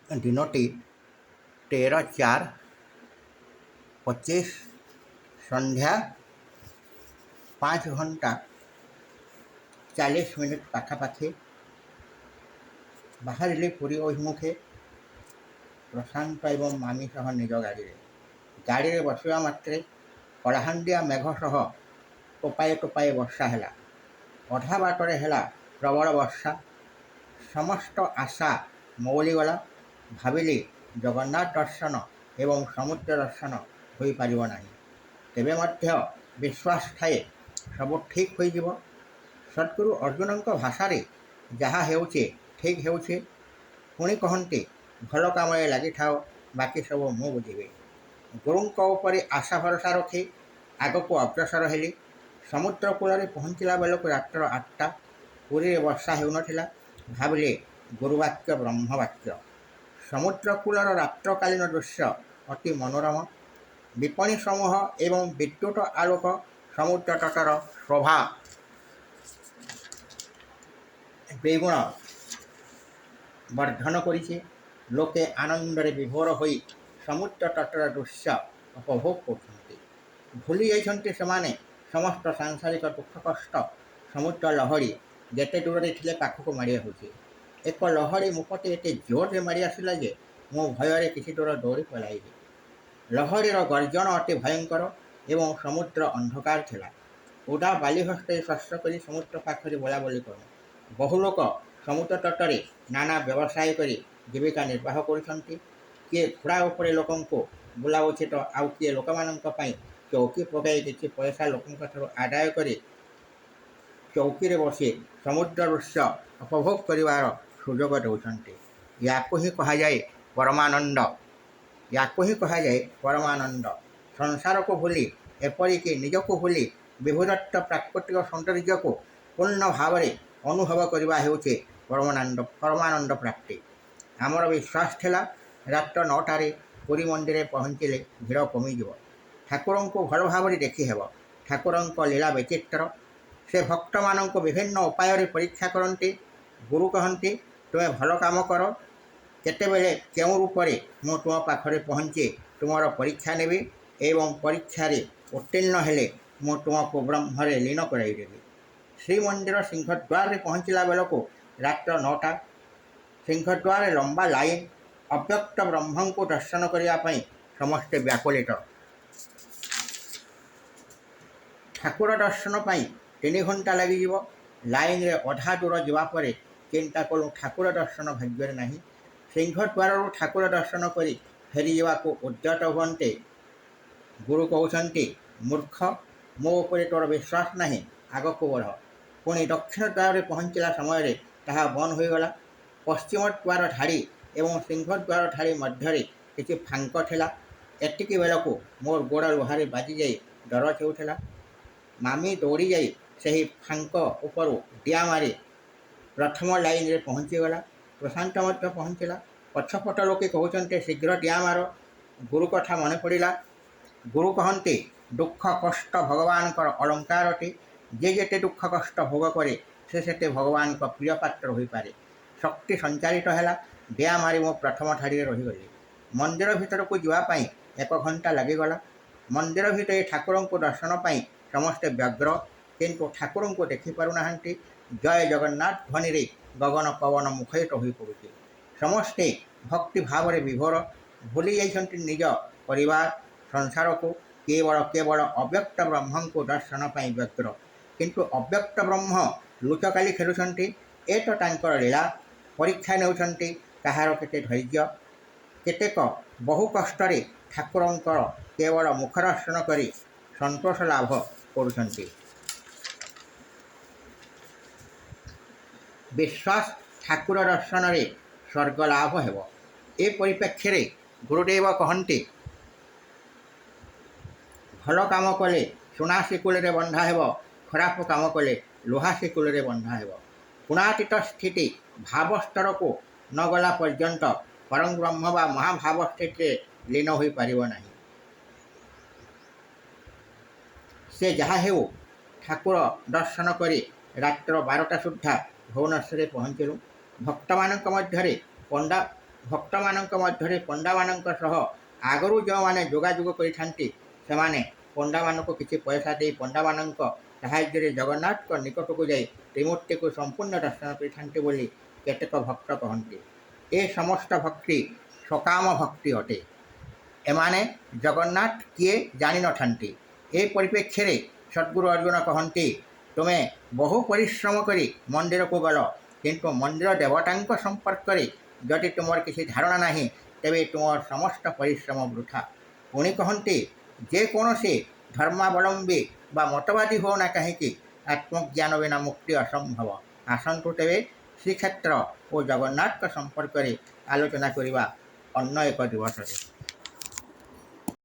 ଦିନଟି 13/4/25 ସନ୍ଧ୍ୟା 5 ଘଣ୍ଟା 40 ମିନିଟ୍ ପାଖାପାଖି ବାହାରିଲି ପୁରୀ ଅଭିମୁଖେ ପ୍ରଶାନ୍ତ ଏବଂ ମାମି ସହ ନିଜ ଗାଡ଼ିରେ ବସିବା ମାତ୍ରେ କଳାହାଣ୍ଡିଆ ମେଘ ସହ ଟୋପାଏ ଟୋପାଏ ବର୍ଷା ହେଲା। ଅଧା ବାଟରେ ହେଲା ପ୍ରବଳ ବର୍ଷା। ସମସ୍ତ ଆଶା ମଉଳିଗଲା। ଭାବିଲି ଜଗନ୍ନାଥ ଦର୍ଶନ ଏବଂ ସମୁଦ୍ର ଦର୍ଶନ ହୋଇପାରିବ ନାହିଁ। ତେବେ ମଧ୍ୟ ବିଶ୍ୱାସ ଥାଏ ସବୁ ଠିକ୍ ହୋଇଯିବ। ସଦ୍ଗୁରୁ ଅର୍ଜୁନଙ୍କ ଭାଷାରେ ଯାହା ହେଉଛି ଠିକ୍ ହେଉଛି। ପୁଣି କହନ୍ତି ଭଲ କାମରେ ଲାଗିଥାଅ, ବାକି ସବୁ ମୁଁ ବୁଝିବି। ଗୁରୁଙ୍କ ଉପରେ ଆଶା ଭରସା ରଖି ଆଗକୁ ଅଗ୍ରସର ହେଲି। ସମୁଦ୍ର କୂଳରେ ପହଞ୍ଚିଲା ବେଳକୁ ରାତ୍ର 8ଟା। ପୁରୀରେ ବର୍ଷା ହେଉନଥିଲା। ଭାବିଲି ଗୁରୁବାକ୍ୟ ବ୍ରହ୍ମବାକ୍ୟ। ସମୁଦ୍ର କୂଳର ରାତ୍ରକାଳୀନ ଦୃଶ୍ୟ ଅତି ମନୋରମ। ବିପଣୀ ସମୂହ ଏବଂ ବିଦ୍ୟୁତ ଆଲୋକ ସମୁଦ୍ର ତଟର ଶୋଭା ଦ୍ୱିଗୁଣ ବର୍ଦ୍ଧନ କରିଛି। ଲୋକେ ଆନନ୍ଦରେ ବିଭୋର ହୋଇ ସମୁଦ୍ର ତଟର ଦୃଶ୍ୟ ଉପଭୋଗ କରୁଛନ୍ତି। ଭୁଲି ଯାଇଛନ୍ତି ସେମାନେ ସମସ୍ତ ସାଂସାରିକ ଦୁଃଖ କଷ୍ଟ। ସମୁଦ୍ର ଲହଡ଼ି ଯେତେ ଦୂରରେ ଥିଲେ ପାଖକୁ ମାଡ଼ି ଆସୁଛି। ଏକ ଲହଡ଼ି ମୋ ପ୍ରତି ଏତେ ଜୋରରେ ମାଡ଼ି ଆସିଲା ଯେ ମୁଁ ଭୟରେ କିଛି ଦୂର ଦୌଡ଼ି ପଳାଇଲି। ଲହଡ଼ିର ଗର୍ଜନ ଅତି ଭୟଙ୍କର ଏବଂ ସମୁଦ୍ର ଅନ୍ଧକାର ଥିଲା। ଉଦା ବାଲି ହସ୍ତରେ ସ୍ପର୍ଶ କରି ସମୁଦ୍ର ପାଖରେ ବୋଲାବୋଲି କରୁ। ବହୁ ଲୋକ ସମୁଦ୍ର ତଟରେ ନାନା ବ୍ୟବସାୟ କରି ଜୀବିକା ନିର୍ବାହ କରୁଛନ୍ତି। କିଏ ଘୋଡ଼ା ଉପରେ ଲୋକଙ୍କୁ ବୁଲାଉଛି ତ ଆଉ କିଏ ଲୋକମାନଙ୍କ ପାଇଁ ଚୌକି ପକାଇ କିଛି ପଇସା ଲୋକଙ୍କଠାରୁ ଆଦାୟ କରି ଚୌକିରେ ବସି ସମୁଦ୍ର ଦୃଶ୍ୟ ଉପଭୋଗ କରିବାର ସୁଯୋଗ ଦେଉଛନ୍ତି। ୟାକୁ ହିଁ କୁହାଯାଏ ପରମାନନ୍ଦ। ସଂସାରକୁ ଭୁଲି, ଏପରିକି ନିଜକୁ ଭୁଲି ବିଭୁଦତ୍ତ ପ୍ରାକୃତିକ ସୌନ୍ଦର୍ଯ୍ୟକୁ ପୂର୍ଣ୍ଣ ଭାବରେ ଅନୁଭବ କରିବା ହେଉଛି ପରମାନନ୍ଦ ପ୍ରାପ୍ତି। ଆମର ବିଶ୍ୱାସ ଥିଲା ରାତ୍ର 9ଟାରେ ପୁରୀ ମନ୍ଦିରରେ ପହଞ୍ଚିଲେ ଭିଡ଼ କମିଯିବ। ଠାକୁରଙ୍କୁ ଭଲ ଭାବରେ ଦେଖିହେବ। ଠାକୁରଙ୍କ ଲୀଳା ବିଚିତ୍ର। ସେ ଭକ୍ତମାନଙ୍କୁ ବିଭିନ୍ନ ଉପାୟରେ ପରୀକ୍ଷା କରନ୍ତି। ଗୁରୁ କହନ୍ତି, ତୁମେ ଭଲ କାମ କର, କେତେବେଳେ କେଉଁ ରୂପରେ ମୁଁ ତୁମ ପାଖରେ ପହଞ୍ଚି ତୁମର ପରୀକ୍ଷା ନେବି ଏବଂ ପରୀକ୍ଷାରେ ଉତ୍ତୀର୍ଣ୍ଣ ହେଲେ ମୁଁ ତୁମକୁ ବ୍ରହ୍ମରେ ଲୀନ କରାଇଦେବି। ଶ୍ରୀମନ୍ଦିର ସିଂହଦ୍ୱାରରେ ପହଞ୍ଚିଲା ବେଳକୁ ରାତ୍ର 9ଟା। ସିଂହଦ୍ୱାରରେ ଲମ୍ବା ଲାଇନ। ଅବ୍ୟକ୍ତ ବ୍ରହ୍ମଙ୍କୁ ଦର୍ଶନ କରିବା ପାଇଁ ସମସ୍ତେ ବ୍ୟାକୁଳିତ। ଠାକୁର ଦର୍ଶନ ପାଇଁ 3 ଘଣ୍ଟା ଲାଗିଯିବ। ଲାଇନରେ ଅଧା ଦୂର ଯିବା ପରେ ଚିନ୍ତା କଲୁ ଠାକୁର ଦର୍ଶନ ଭାଗ୍ୟରେ ନାହିଁ। ସିଂହଦ୍ୱାରରୁ ଠାକୁର ଦର୍ଶନ କରି ଫେରିଯିବାକୁ ଉଦ୍ୟତ ହୁଅନ୍ତେ ଗୁରୁ କହୁଛନ୍ତି, ମୂର୍ଖ, ମୋ ଉପରେ ତୋର ବିଶ୍ୱାସ ନାହିଁ, ଆଗକୁ ବଢ଼। ପୁଣି ଦକ୍ଷିଣ ଦ୍ୱାରରେ ପହଞ୍ଚିଲା ସମୟରେ ତାହା ବନ୍ଦ ହୋଇଗଲା। ପଶ୍ଚିମ ଦ୍ୱାର ଧାଡ଼ି ଏବଂ ସିଂହଦ୍ୱାର ଧାଡ଼ି ମଧ୍ୟରେ କିଛି ଫାଙ୍କ ଥିଲା। ଏତିକି ବେଳକୁ ମୋର ଗୋଡ଼ ଲୁହାରେ ବାଜିଯାଇ ଦରଜ ହେଉଥିଲା। ମାମି ଦୌଡ଼ି ଯାଇ ସେହି ଫାଙ୍କ ଉପରୁ ଡିଆଁ ମାରି ପ୍ରଥମ ଲାଇନରେ ପହଞ୍ଚିଗଲା। ପ୍ରଶାନ୍ତ ମଧ୍ୟ ପହଞ୍ଚିଲା। ପଛପଟ ଲୋକେ କହୁଛନ୍ତି ଶୀଘ୍ର ଡିଆଁ ମାର। ଗୁରୁ କଥା ମନେ ପଡ଼ିଲା। ଗୁରୁ କହନ୍ତି, ଦୁଃଖ କଷ୍ଟ ଭଗବାନଙ୍କର ଅଲଙ୍କାର ଅଟେ। ଯେ ଯେତେ ଦୁଃଖ କଷ୍ଟ ଭୋଗ କରେ ସେ ସେତେ ଭଗବାନଙ୍କ ପ୍ରିୟ ପାତ୍ର ହୋଇପାରେ। ଶକ୍ତି ସଞ୍ଚାରିତ ହେଲା। ଡିଆଁ ମାରି ମୁଁ ପ୍ରଥମ ଧାଡ଼ିରେ ରହିଗଲି। ମନ୍ଦିର ଭିତରକୁ ଯିବା ପାଇଁ 1 ଘଣ୍ଟା ଲାଗିଗଲା। ମନ୍ଦିର ଭିତରେ ଠାକୁରଙ୍କୁ ଦର୍ଶନ ପାଇଁ ସମସ୍ତେ ବ୍ୟଗ୍ର, କିନ୍ତୁ ଠାକୁରଙ୍କୁ ଦେଖିପାରୁନାହାନ୍ତି। ଜୟ ଜଗନ୍ନାଥ ଧ୍ୱନିରେ ଗଗନ ପବନ ମୁଖରିତ ହୋଇପଡ଼ୁଛି। ସମସ୍ତେ ଭକ୍ତି ଭାବରେ ବିଭୋର। ଭୁଲି ଯାଇଛନ୍ତି ନିଜ ପରିବାର ସଂସାରକୁ। କେବଳ ଅବ୍ୟକ୍ତ ବ୍ରହ୍ମଙ୍କୁ ଦର୍ଶନ ପାଇଁ ବ୍ୟଗ୍ର। କିନ୍ତୁ ଅବ୍ୟକ୍ତ ବ୍ରହ୍ମ ଲୁଚକାଳି ଖେଳୁଛନ୍ତି। ଏ ତ ତାଙ୍କର ଲୀଳା। ପରୀକ୍ଷା ନେଉଛନ୍ତି କାହାର କେତେ ଧୈର୍ଯ୍ୟ। କେତେକ ବହୁ କଷ୍ଟରେ ଠାକୁରଙ୍କର କେବଳ ମୁଖ ଦର୍ଶନ କରି ସନ୍ତୋଷ ଲାଭ କରୁଛନ୍ତି। ବିଶ୍ୱାସ, ଠାକୁର ଦର୍ଶନରେ ସ୍ୱର୍ଗ ଲାଭ ହେବ। ଏ ପରିପ୍ରେକ୍ଷୀରେ ଗୁରୁଦେବ କହନ୍ତି, ଭଲ କାମ କଲେ ସୁନା ଶିକୁଳିରେ ବନ୍ଧା ହେବ, ଖରାପ କାମ କଲେ ଲୁହା ଶିକୁଳିରେ ବନ୍ଧା ହେବ। ଗୁଣାତୀତ ସ୍ଥିତି ଭାବ ସ୍ତରକୁ ନ ଗଲା ପର୍ଯ୍ୟନ୍ତ ପରଂ ବ୍ରହ୍ମ ବା ମହାଭାବ ସ୍ଥିତିରେ ଲୀନ ହୋଇପାରିବ ନାହିଁ। ସେ ଯାହା ହେଉ, ଠାକୁର ଦର୍ଶନ କରି ରାତ୍ର 12ଟା ସୁଦ୍ଧା ଭୁବନେଶ୍ୱରରେ ପହଞ୍ଚିଲୁ। ଭକ୍ତମାନଙ୍କ ମଧ୍ୟରେ ପଣ୍ଡା ଭକ୍ତମାନଙ୍କ ମଧ୍ୟରେ ପଣ୍ଡାମାନଙ୍କ ସହ ଆଗରୁ ଯେଉଁମାନେ ଯୋଗାଯୋଗ କରିଥାନ୍ତି ସେମାନେ ପଣ୍ଡାମାନଙ୍କୁ କିଛି ପଇସା ଦେଇ ପଣ୍ଡାମାନଙ୍କ ସାହାଯ୍ୟରେ ଜଗନ୍ନାଥଙ୍କ ନିକଟକୁ ଯାଇ ତ୍ରିମୂର୍ତ୍ତିକୁ ସମ୍ପୂର୍ଣ୍ଣ ଦର୍ଶନ କରିଥାନ୍ତି ବୋଲି କେତେକ ଭକ୍ତ କହନ୍ତି। ଏ ସମସ୍ତ ଭକ୍ତି ସକାମ ଭକ୍ତି ଅଟେ। ଏମାନେ ଜଗନ୍ନାଥ କିଏ ଜାଣିନଥାନ୍ତି। ଏ ପରିପ୍ରେକ୍ଷୀରେ ସଦ୍ଗୁରୁ ଅର୍ଜୁନ କହନ୍ତି, ତୁମେ ବହୁ ପରିଶ୍ରମ କରି ମନ୍ଦିରକୁ ଗଲ, କିନ୍ତୁ ମନ୍ଦିର ଦେବତାଙ୍କ ସମ୍ପର୍କରେ ଯଦି ତୁମର କିଛି ଧାରଣା ନାହିଁ ତେବେ ତୁମର ସମସ୍ତ ପରିଶ୍ରମ ବୃଥା। ପୁଣି କହନ୍ତି, ଯେକୌଣସି ଧର୍ମାବଲମ୍ବୀ ବା ମତବାଦୀ ହୁଅ ନା କାହିଁକି, ଆତ୍ମଜ୍ଞାନ ବିନା ମୁକ୍ତି ଅସମ୍ଭବ। ଆସନ୍ତୁ ତେବେ ଶ୍ରୀକ୍ଷେତ୍ର ଓ ଜଗନ୍ନାଥଙ୍କ ସମ୍ପର୍କରେ ଆଲୋଚନା କରିବା ଅନ୍ୟ ଏକ ଦିବସରେ।